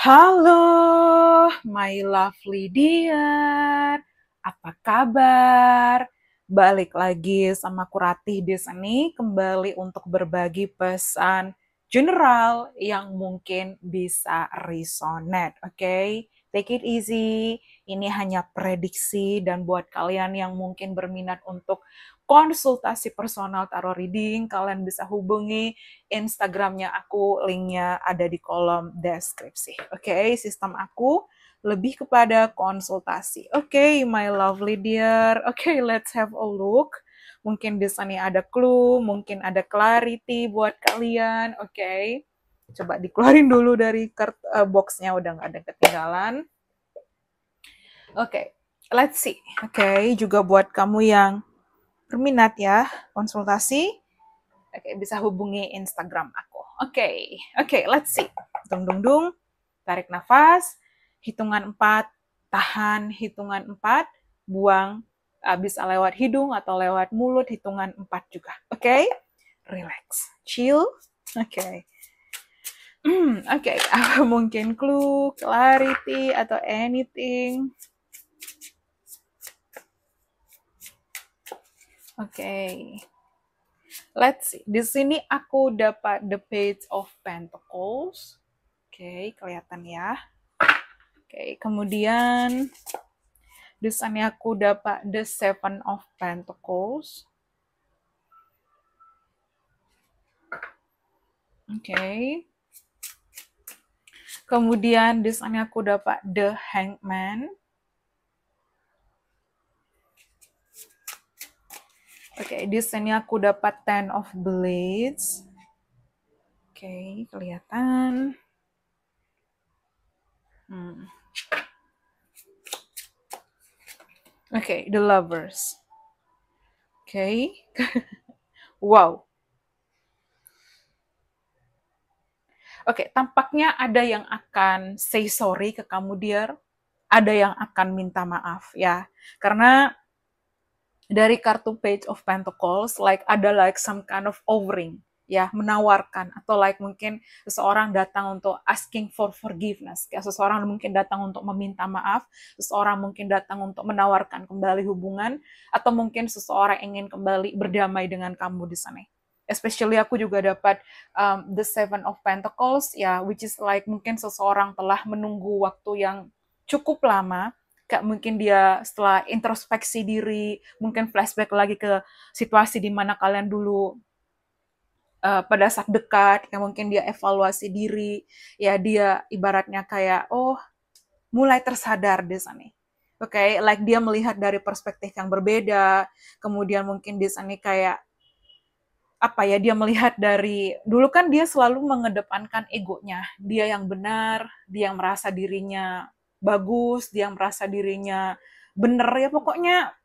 Halo, my lovely dear. Apa kabar? Balik lagi sama aku Ratih di sini kembali untuk berbagi pesan general yang mungkin bisa resonate, oke? Take it easy. Ini hanya prediksi dan buat kalian yang mungkin berminat untuk konsultasi personal tarot reading, kalian bisa hubungi Instagramnya aku, linknya ada di kolom deskripsi. Oke, sistem aku lebih kepada konsultasi. Oke, my lovely dear. Oke, let's have a look. Mungkin di sini ada clue, mungkin ada clarity buat kalian. Oke, coba dikeluarin dulu dari boxnya, udah nggak ada ketinggalan. Oke, let's see. Oke, juga buat kamu yang berminat ya konsultasi, oke, bisa hubungi Instagram aku. Oke, let's see. Dung dung dung, tarik nafas, hitungan 4, tahan hitungan 4, buang, bisa lewat hidung atau lewat mulut, hitungan 4 juga. Oke, relax, chill. Oke. Oke, apa mungkin clue, clarity, atau anything? Oke. Let's see. Di sini aku dapat the Page of Pentacles. Oke, kelihatan ya. Oke, kemudian di sini aku dapat the Seven of Pentacles. Oke. Kemudian di sini aku dapat the Hangman. Oke, di sini aku dapat Ten of Blades. Oke, kelihatan. Oke, the Lovers. Oke. Wow. Oke, tampaknya ada yang akan say sorry ke kamu, dear. Ada yang akan minta maaf, ya. Karena dari kartu Page of Pentacles, ada some kind of offering, ya, menawarkan, atau mungkin seseorang datang untuk asking for forgiveness, kayak seseorang mungkin datang untuk meminta maaf, seseorang mungkin datang untuk menawarkan kembali hubungan, atau mungkin seseorang ingin kembali berdamai dengan kamu di sana. Especially aku juga dapat the Seven of Pentacles, ya, which is mungkin seseorang telah menunggu waktu yang cukup lama, kayak mungkin dia setelah introspeksi diri, mungkin flashback lagi ke situasi di mana kalian dulu pada saat dekat, kayak mungkin dia evaluasi diri, ya dia ibaratnya kayak, oh, mulai tersadar di sana. Oke, dia melihat dari perspektif yang berbeda, kemudian mungkin di sana kayak, apa ya, dia melihat dari, dulu kan dia selalu mengedepankan egonya, dia yang benar, dia yang merasa dirinya bagus, dia yang merasa dirinya benar, ya pokoknya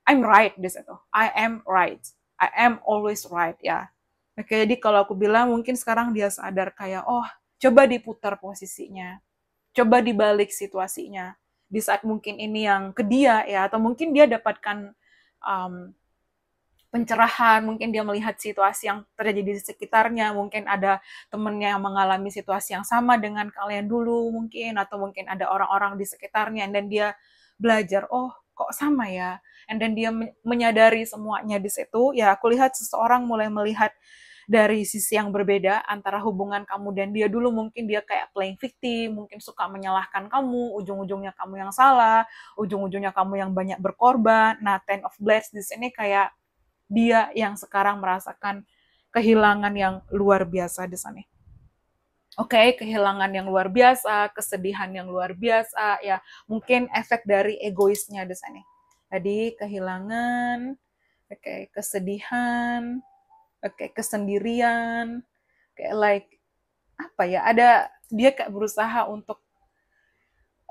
I'm right di situ. I am right. I am always right, ya. Oke, jadi kalau aku bilang mungkin sekarang dia sadar kayak, oh, coba diputar posisinya. Coba dibalik situasinya. Di saat mungkin ini yang ke dia, ya, atau mungkin dia dapatkan pencerahan, mungkin dia melihat situasi yang terjadi di sekitarnya, mungkin ada temennya yang mengalami situasi yang sama dengan kalian dulu mungkin, atau mungkin ada orang-orang di sekitarnya, dan dia belajar, oh kok sama ya, and then dia menyadari semuanya di situ, ya aku lihat seseorang mulai melihat dari sisi yang berbeda antara hubungan kamu dan dia. Dulu mungkin dia kayak playing victim, mungkin suka menyalahkan kamu, ujung-ujungnya kamu yang salah, ujung-ujungnya kamu yang banyak berkorban. Nah, Ten of Blades di sini kayak dia yang sekarang merasakan kehilangan yang luar biasa di sana. Oke, kehilangan yang luar biasa, kesedihan yang luar biasa, ya mungkin efek dari egoisnya di sana. Jadi kehilangan, oke, kesedihan, oke, kesendirian, kayak apa ya? Ada dia kayak berusaha untuk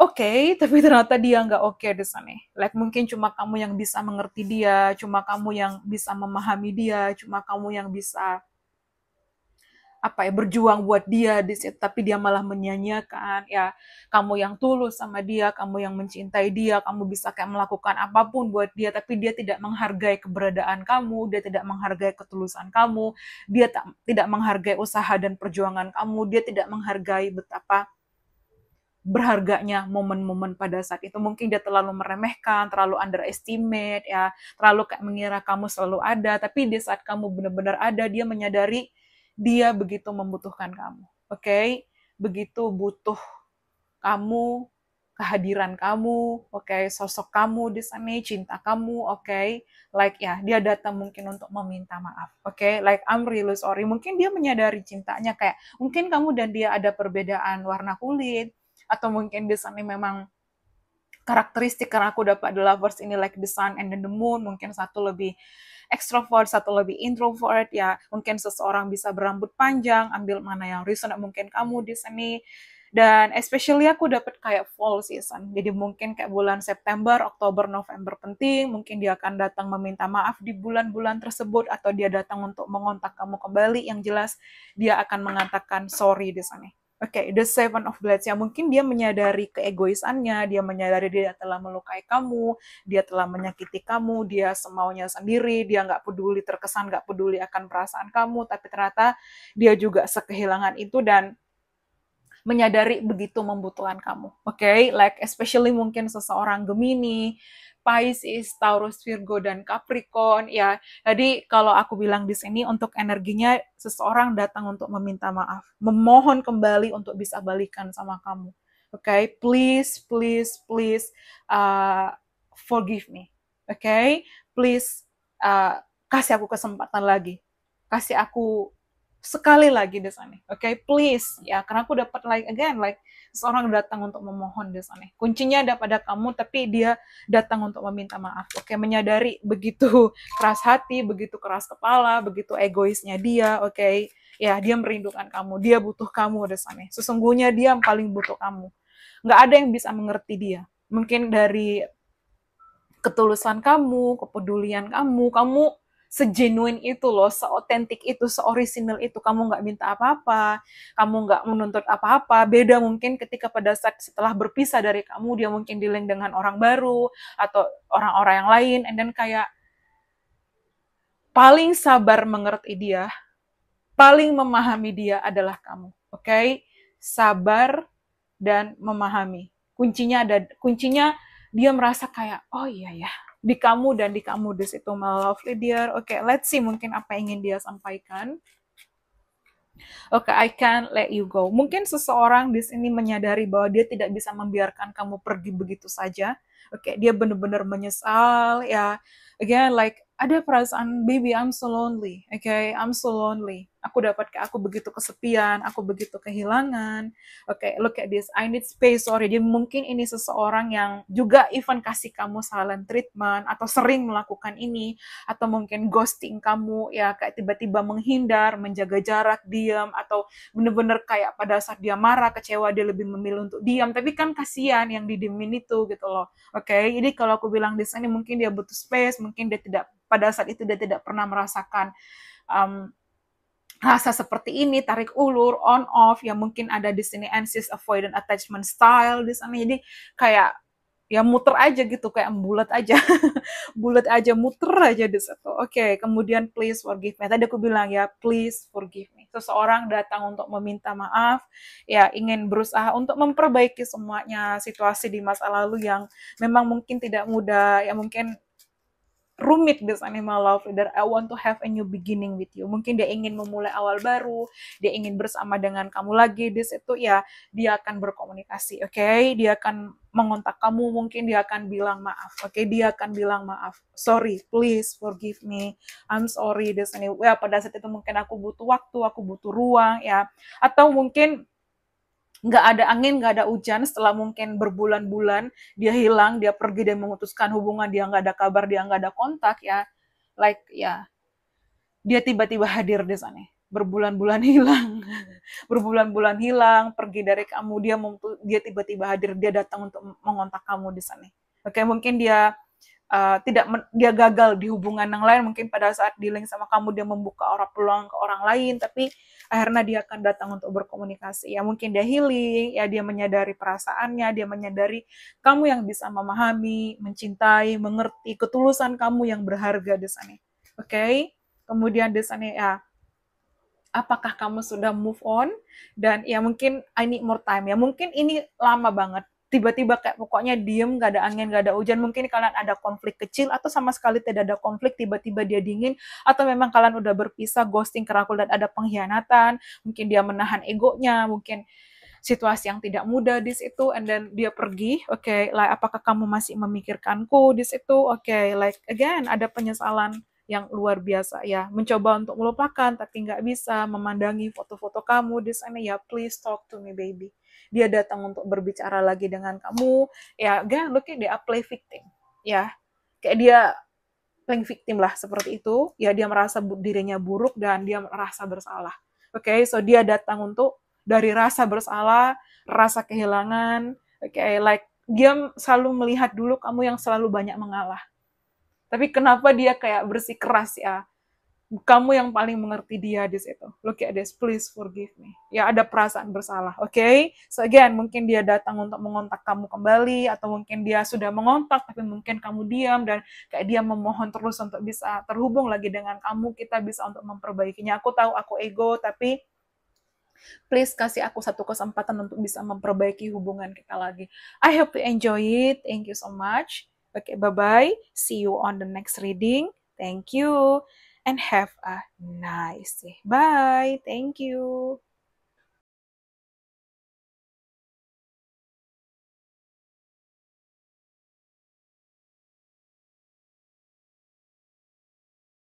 oke, tapi ternyata dia nggak oke di sana. Mungkin cuma kamu yang bisa mengerti dia, cuma kamu yang bisa memahami dia, cuma kamu yang bisa berjuang buat dia di situ, tapi dia malah menyanyiakan, ya kamu yang tulus sama dia, kamu yang mencintai dia, kamu bisa kayak melakukan apapun buat dia, tapi dia tidak menghargai keberadaan kamu, dia tidak menghargai ketulusan kamu, dia tidak menghargai usaha dan perjuangan kamu, dia tidak menghargai betapa berharganya momen-momen pada saat itu. Mungkin dia terlalu meremehkan, terlalu underestimate, ya, terlalu kayak mengira kamu selalu ada, tapi di saat kamu benar-benar ada, dia menyadari dia begitu membutuhkan kamu. Oke? Begitu butuh kamu, kehadiran kamu, oke, sosok kamu di sana, cinta kamu, oke, like ya, dia datang mungkin untuk meminta maaf, oke, like I'm really sorry, mungkin dia menyadari cintanya kayak mungkin kamu dan dia ada perbedaan warna kulit, atau mungkin di sana memang karakteristik karena aku dapat the lovers ini like the sun and then the moon, mungkin satu lebih extrovert, satu lebih introvert, ya mungkin seseorang bisa berambut panjang, ambil mana yang resonate, mungkin kamu di sini. Dan especially aku dapat kayak fall season, jadi mungkin kayak bulan September, Oktober, November penting, mungkin dia akan datang meminta maaf di bulan-bulan tersebut, atau dia datang untuk mengontak kamu kembali, yang jelas dia akan mengatakan sorry di sana. Oke, the Seven of Blades, ya mungkin dia menyadari keegoisannya, dia menyadari dia telah melukai kamu, dia telah menyakiti kamu, dia semaunya sendiri, dia nggak peduli, terkesan nggak peduli akan perasaan kamu, tapi ternyata dia juga sekehilangan itu dan menyadari begitu membutuhkan kamu. Oke, like especially mungkin seseorang Gemini, Pisces, Taurus, Virgo, dan Capricorn, ya. Jadi kalau aku bilang di sini untuk energinya seseorang datang untuk meminta maaf, memohon kembali untuk bisa balikan sama kamu. Oke, please, please, please forgive me. Oke, please kasih aku kesempatan lagi, kasih aku sekali lagi di sana. Oke, please, ya, karena aku dapat like again, like seorang datang untuk memohon di sana. Kuncinya ada pada kamu, tapi dia datang untuk meminta maaf. Oke, menyadari begitu keras hati, begitu keras kepala, begitu egoisnya dia. Oke, ya, dia merindukan kamu, dia butuh kamu di sana. Sesungguhnya dia yang paling butuh kamu. Nggak ada yang bisa mengerti dia. Mungkin dari ketulusan kamu, kepedulian kamu, kamu segenuine itu loh, seotentik itu, seorisinal itu, kamu nggak minta apa-apa, kamu nggak menuntut apa-apa, beda mungkin ketika pada saat setelah berpisah dari kamu, dia mungkin dealing dengan orang baru, atau orang-orang yang lain, and then kayak paling sabar mengerti dia, paling memahami dia adalah kamu, oke? Sabar dan memahami. Kuncinya dia merasa kayak, oh iya ya, di kamu dan di kamu di situ, my lovely dear. Oke, let's see mungkin apa yang ingin dia sampaikan. Oke, I can't let you go. Mungkin seseorang di sini menyadari bahwa dia tidak bisa membiarkan kamu pergi begitu saja. Oke, dia benar-benar menyesal, ya. Again, like ada perasaan, baby, I'm so lonely. Oke, I'm so lonely. Aku dapat kayak aku begitu kesepian, aku begitu kehilangan. Oke, look at this. I need space. Sorry, jadi mungkin ini seseorang yang juga even kasih kamu silent treatment atau sering melakukan ini, atau mungkin ghosting kamu, ya kayak tiba-tiba menghindar, menjaga jarak, diam, atau bener-bener kayak pada saat dia marah, kecewa, dia lebih memilih untuk diam, tapi kan kasihan yang didiemin itu gitu loh. Oke, jadi kalau aku bilang di sini mungkin dia butuh space, mungkin dia tidak, pada saat itu dia tidak pernah merasakan um, rasa seperti ini, tarik ulur, on off, yang mungkin ada di sini anxious avoidant attachment style di sana. Jadi kayak ya muter aja gitu, kayak bulat aja. Bulat aja, muter aja di situ. Oke, kemudian please forgive me. Tadi aku bilang ya, please forgive me. Seseorang datang untuk meminta maaf, ya ingin berusaha untuk memperbaiki semuanya, situasi di masa lalu yang memang mungkin tidak mudah, ya mungkin rumit this animal love leader. I want to have a new beginning with you. Mungkin dia ingin memulai awal baru, dia ingin bersama dengan kamu lagi di situ, ya dia akan berkomunikasi, oke? Dia akan mengontak kamu, mungkin dia akan bilang maaf, oke? Dia akan bilang maaf, sorry, please forgive me, I'm sorry this ini. Ya pada saat itu mungkin aku butuh waktu, aku butuh ruang, ya. Atau mungkin nggak ada angin, nggak ada hujan, setelah mungkin berbulan-bulan dia hilang, dia pergi dan memutuskan hubungan, dia nggak ada kabar, dia nggak ada kontak, ya like ya dia tiba-tiba hadir di sana, berbulan-bulan hilang, berbulan-bulan hilang, pergi dari kamu, dia tiba-tiba hadir, dia datang untuk mengontak kamu di sana. Oke, mungkin dia dia gagal di hubungan yang lain, mungkin pada saat dealing sama kamu dia membuka peluang ke orang lain, tapi akhirnya dia akan datang untuk berkomunikasi, ya mungkin dia healing, ya dia menyadari perasaannya, dia menyadari kamu yang bisa memahami, mencintai, mengerti ketulusan kamu yang berharga di sana. Oke, kemudian di sana ya apakah kamu sudah move on, dan ya mungkin I need more time, ya mungkin ini lama banget, tiba-tiba kayak pokoknya diem, gak ada angin, gak ada hujan, mungkin kalian ada konflik kecil, atau sama sekali tidak ada konflik, tiba-tiba dia dingin, atau memang kalian udah berpisah, ghosting karena dan ada pengkhianatan, mungkin dia menahan egonya, mungkin situasi yang tidak mudah di situ, and then dia pergi. Oke, okay, like apakah kamu masih memikirkanku di situ? Oke, okay, like again ada penyesalan yang luar biasa ya, mencoba untuk melupakan tapi nggak bisa, memandangi foto-foto kamu di sana, ya please talk to me baby. Dia datang untuk berbicara lagi dengan kamu, ya again look at dia play victim, ya kayak dia playing victim lah seperti itu, ya dia merasa dirinya buruk dan dia merasa bersalah. Oke, okay, so dia datang untuk dari rasa bersalah, rasa kehilangan, oke, okay, like dia selalu melihat dulu kamu yang selalu banyak mengalah. Tapi kenapa dia kayak bersikeras ya? Kamu yang paling mengerti dia di situ. Look at this, please forgive me. Ya ada perasaan bersalah, oke? Okay? So again, mungkin dia datang untuk mengontak kamu kembali, atau mungkin dia sudah mengontak tapi mungkin kamu diam, dan kayak dia memohon terus untuk bisa terhubung lagi dengan kamu, kita bisa untuk memperbaikinya. Aku tahu aku ego, tapi please kasih aku satu kesempatan untuk bisa memperbaiki hubungan kita lagi. I hope you enjoy it. Thank you so much. Okay, bye-bye. See you on the next reading. Thank you. And have a nice day. Bye. Thank you.